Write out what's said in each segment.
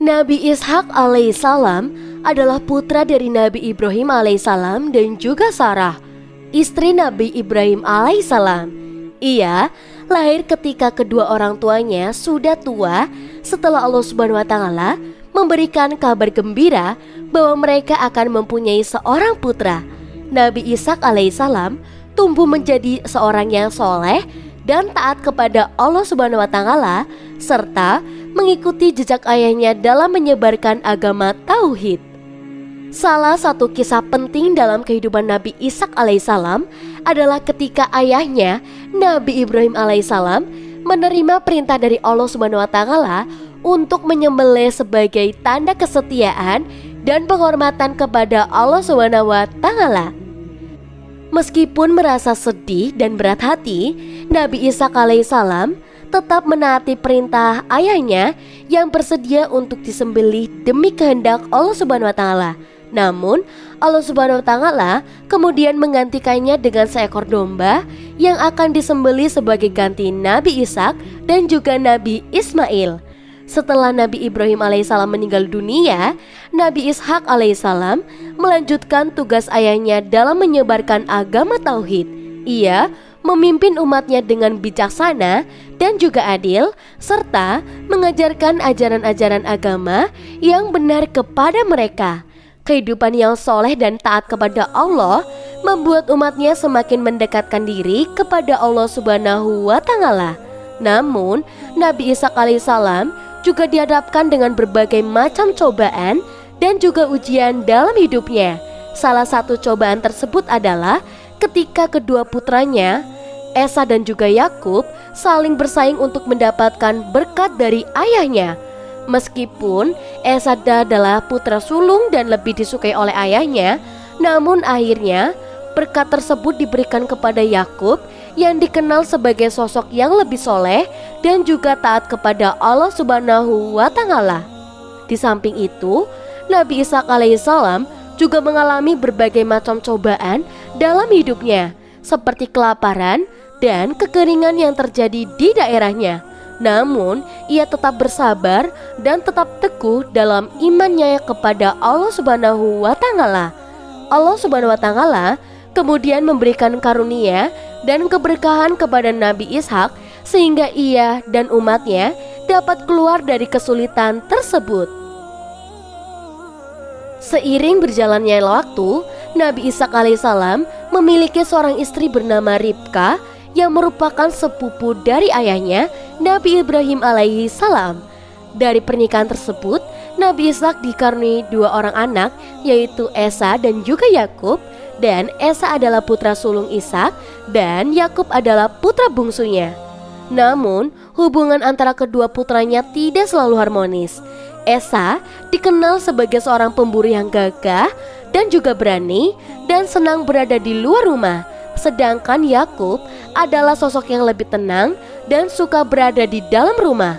Nabi Ishak alaihissalam adalah putra dari Nabi Ibrahim alaihissalam dan juga Sarah, istri Nabi Ibrahim alaihissalam. Ia lahir ketika kedua orang tuanya sudah tua setelah Allah Subhanahu wa taala memberikan kabar gembira bahwa mereka akan mempunyai seorang putra. Nabi Ishak alaihissalam tumbuh menjadi seorang yang soleh dan taat kepada Allah Subhanahu wa taala serta mengikuti jejak ayahnya dalam menyebarkan agama tauhid. Salah satu kisah penting dalam kehidupan Nabi Ishak alaihissalam adalah ketika ayahnya Nabi Ibrahim alaihissalam menerima perintah dari Allah Subhanahu wa taala untuk menyembelih sebagai tanda kesetiaan dan penghormatan kepada Allah Subhanahu wa taala. Meskipun merasa sedih dan berat hati, Nabi Ishak alaihissalam tetap menaati perintah ayahnya yang bersedia untuk disembelih demi kehendak Allah Subhanahu wa taala. Namun, Allah Subhanahu wa taala kemudian menggantikannya dengan seekor domba yang akan disembelih sebagai ganti Nabi Ishak dan juga Nabi Ismail. Setelah Nabi Ibrahim alaihissalam meninggal dunia, Nabi Ishak alaihissalam melanjutkan tugas ayahnya dalam menyebarkan agama tauhid. Ia memimpin umatnya dengan bijaksana dan juga adil, serta mengajarkan ajaran-ajaran agama yang benar kepada mereka. Kehidupan yang soleh dan taat kepada Allah membuat umatnya semakin mendekatkan diri kepada Allah Subhanahu wa taala. Namun, Nabi Ishak alaihissalam juga dihadapkan dengan berbagai macam cobaan dan juga ujian dalam hidupnya. Salah satu cobaan tersebut adalah ketika kedua putranya, Esa dan juga Yakub, saling bersaing untuk mendapatkan berkat dari ayahnya. Meskipun Esa adalah putra sulung dan lebih disukai oleh ayahnya, namun akhirnya berkat tersebut diberikan kepada Yakub yang dikenal sebagai sosok yang lebih soleh dan juga taat kepada Allah Subhanahu wa taala. Di samping itu, Nabi Ishak alaihissalam juga mengalami berbagai macam cobaan dalam hidupnya, seperti kelaparan dan kekeringan yang terjadi di daerahnya. Namun, ia tetap bersabar dan tetap teguh dalam imannya kepada Allah Subhanahu wa taala. Allah Subhanahu wa taala kemudian memberikan karunia dan keberkahan kepada Nabi Ishak sehingga ia dan umatnya dapat keluar dari kesulitan tersebut. Seiring berjalannya waktu, Nabi Ishak alaihissalam memiliki seorang istri bernama Ribka yang merupakan sepupu dari ayahnya Nabi Ibrahim alaihissalam. Dari pernikahan tersebut, Nabi Ishak dikaruniai dua orang anak, yaitu Esa dan juga Yakub. Dan Esa adalah putra sulung Ishak dan Yakub adalah putra bungsunya. Namun, hubungan antara kedua putranya tidak selalu harmonis. Esa dikenal sebagai seorang pemburu yang gagah dan juga berani dan senang berada di luar rumah. Sedangkan Yakub adalah sosok yang lebih tenang dan suka berada di dalam rumah.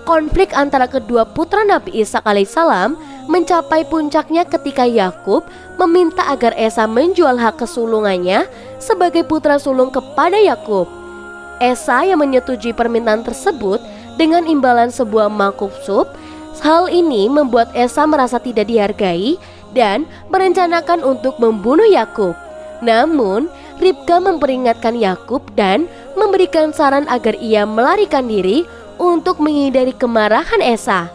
Konflik antara kedua putra Nabi Ishak alaihissalam mencapai puncaknya ketika Yakub meminta agar Esa menjual hak kesulungannya sebagai putra sulung kepada Yakub. Esa yang menyetujui permintaan tersebut dengan imbalan sebuah mangkuk sup. Hal ini membuat Esa merasa tidak dihargai dan merencanakan untuk membunuh Yakub. Namun, Ribka memperingatkan Yakub dan memberikan saran agar ia melarikan diri untuk menghindari kemarahan Esa.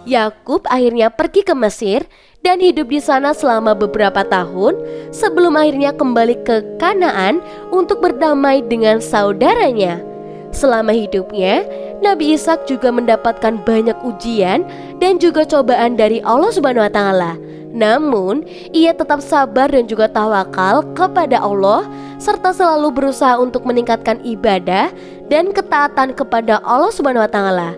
Yakub akhirnya pergi ke Mesir dan hidup di sana selama beberapa tahun sebelum akhirnya kembali ke Kanaan untuk berdamai dengan saudaranya. Selama hidupnya, Nabi Ishak juga mendapatkan banyak ujian dan juga cobaan dari Allah Subhanahu wa taala. Namun, ia tetap sabar dan juga tawakal kepada Allah serta selalu berusaha untuk meningkatkan ibadah dan ketaatan kepada Allah Subhanahu wa taala.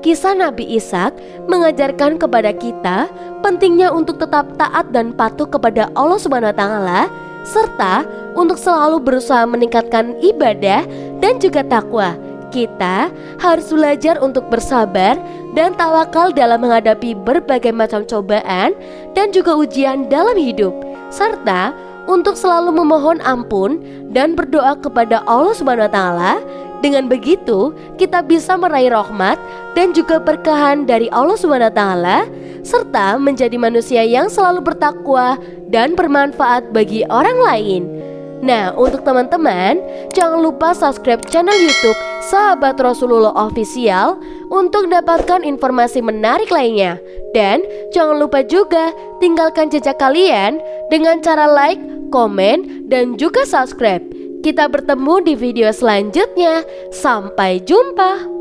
Kisah Nabi Ishak mengajarkan kepada kita pentingnya untuk tetap taat dan patuh kepada Allah Subhanahu wa taala serta untuk selalu berusaha meningkatkan ibadah dan juga takwa. Kita harus belajar untuk bersabar dan tawakal dalam menghadapi berbagai macam cobaan dan juga ujian dalam hidup, serta untuk selalu memohon ampun dan berdoa kepada Allah Subhanahu wa taala. Dengan begitu, kita bisa meraih rahmat dan juga berkahan dari Allah Subhanahu wa taala serta menjadi manusia yang selalu bertakwa dan bermanfaat bagi orang lain. Nah, untuk teman-teman, jangan lupa subscribe channel YouTube Sahabat Rasulullah Official untuk dapatkan informasi menarik lainnya. Dan jangan lupa juga tinggalkan jejak kalian dengan cara like, komen, dan juga subscribe. Kita bertemu di video selanjutnya. Sampai jumpa.